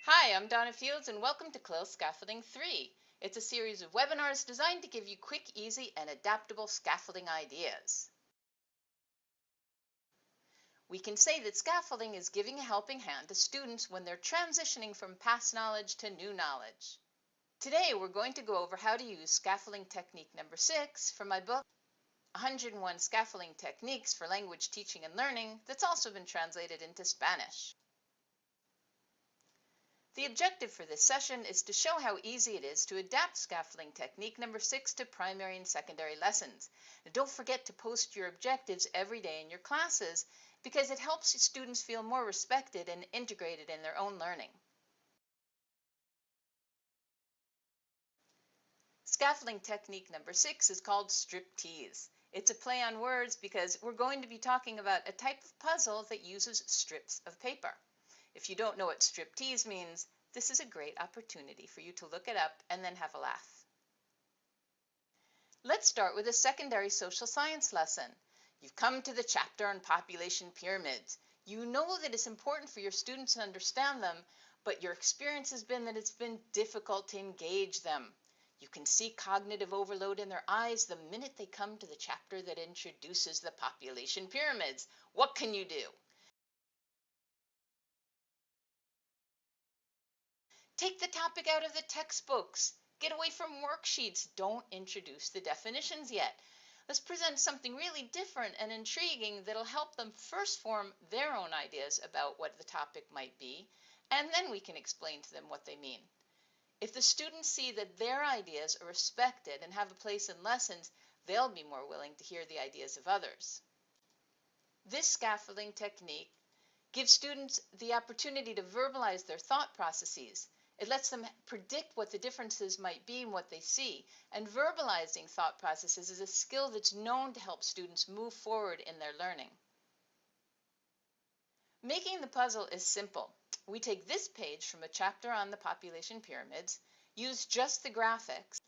Hi, I'm Donna Fields and welcome to CLIL Scaffolding 3. It's a series of webinars designed to give you quick, easy, and adaptable scaffolding ideas. We can say that scaffolding is giving a helping hand to students when they're transitioning from past knowledge to new knowledge. Today we're going to go over how to use scaffolding technique number 6 from my book, 101 Scaffolding Techniques for Language Teaching and Learning, that's also been translated into Spanish. The objective for this session is to show how easy it is to adapt scaffolding technique number 6 to primary and secondary lessons. And don't forget to post your objectives every day in your classes because it helps students feel more respected and integrated in their own learning. Scaffolding technique number 6 is called Striptease. It's a play on words because we're going to be talking about a type of puzzle that uses strips of paper. If you don't know what striptease means, this is a great opportunity for you to look it up and then have a laugh. Let's start with a secondary social science lesson. You've come to the chapter on population pyramids. You know that it's important for your students to understand them, but your experience has been that it's been difficult to engage them. You can see cognitive overload in their eyes the minute they come to the chapter that introduces the population pyramids. What can you do? Take the topic out of the textbooks. Get away from worksheets. Don't introduce the definitions yet. Let's present something really different and intriguing that'll help them first form their own ideas about what the topic might be, and then we can explain to them what they mean. If the students see that their ideas are respected and have a place in lessons, they'll be more willing to hear the ideas of others. This scaffolding technique gives students the opportunity to verbalize their thought processes. It lets them predict what the differences might be in what they see, and verbalizing thought processes is a skill that's known to help students move forward in their learning. Making the puzzle is simple. We take this page from a chapter on the population pyramids, use just the graphics,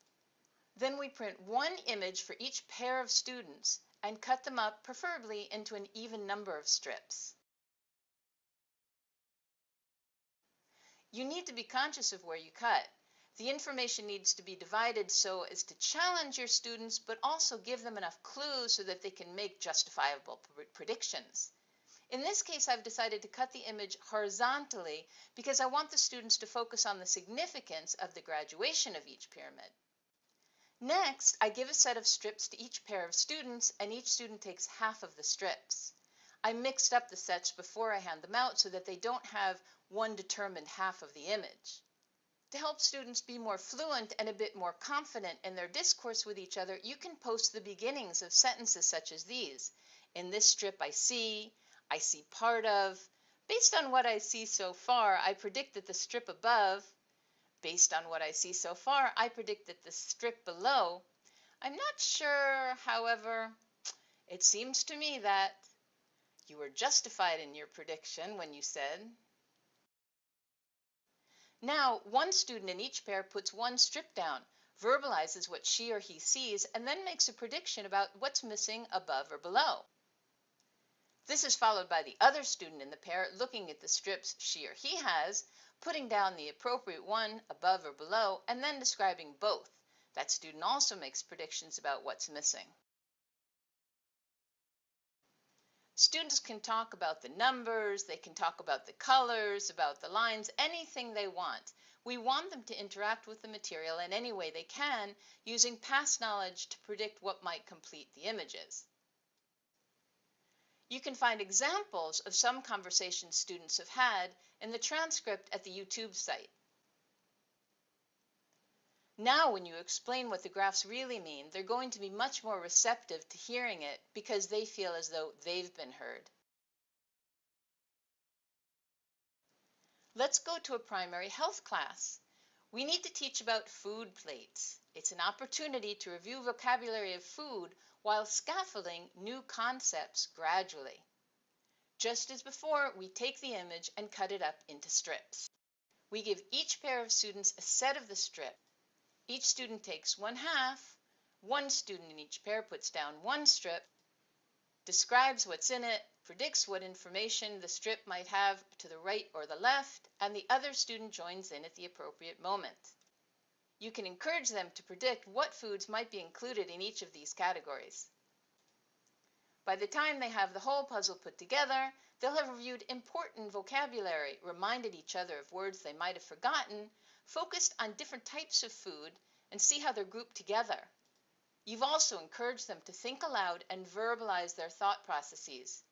then we print one image for each pair of students and cut them up, preferably into an even number of strips. You need to be conscious of where you cut. The information needs to be divided so as to challenge your students, but also give them enough clues so that they can make justifiable predictions. In this case, I've decided to cut the image horizontally because I want the students to focus on the significance of the graduation of each pyramid. Next, I give a set of strips to each pair of students, and each student takes half of the strips. I mixed up the sets before I hand them out so that they don't have one determined half of the image. To help students be more fluent and a bit more confident in their discourse with each other, you can post the beginnings of sentences such as these. In this strip I see part of. Based on what I see so far, I predict that the strip above. Based on what I see so far, I predict that the strip below. I'm not sure, however. It seems to me that you were justified in your prediction when you said. Now, one student in each pair puts one strip down, verbalizes what she or he sees, and then makes a prediction about what's missing above or below. This is followed by the other student in the pair looking at the strips she or he has, putting down the appropriate one above or below, and then describing both. That student also makes predictions about what's missing. Students can talk about the numbers, they can talk about the colors, about the lines, anything they want. We want them to interact with the material in any way they can, using past knowledge to predict what might complete the images. You can find examples of some conversations students have had in the transcript at the YouTube site. Now, when you explain what the graphs really mean, they're going to be much more receptive to hearing it because they feel as though they've been heard. Let's go to a primary health class. We need to teach about food plates. It's an opportunity to review vocabulary of food while scaffolding new concepts gradually. Just as before, we take the image and cut it up into strips. We give each pair of students a set of the strip. Each student takes one half. One student in each pair puts down one strip. describes what's in it, predicts what information the strip might have to the right or the left, and the other student joins in at the appropriate moment. You can encourage them to predict what foods might be included in each of these categories. By the time they have the whole puzzle put together, they'll have reviewed important vocabulary, reminded each other of words they might have forgotten, focused on different types of food, and see how they're grouped together. You've also encouraged them to think aloud and verbalize their thought processes.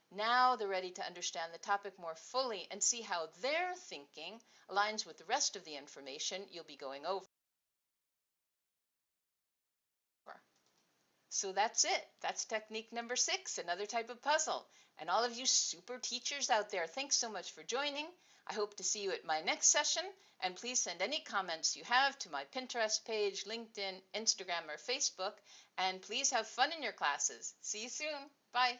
Now they're ready to understand the topic more fully and see how their thinking aligns with the rest of the information you'll be going over. So that's it. That's technique number 6, another type of puzzle. And all of you super teachers out there, thanks so much for joining. I hope to see you at my next session, and please send any comments you have to my Pinterest page, LinkedIn, Instagram, or Facebook, and please have fun in your classes. See you soon. Bye.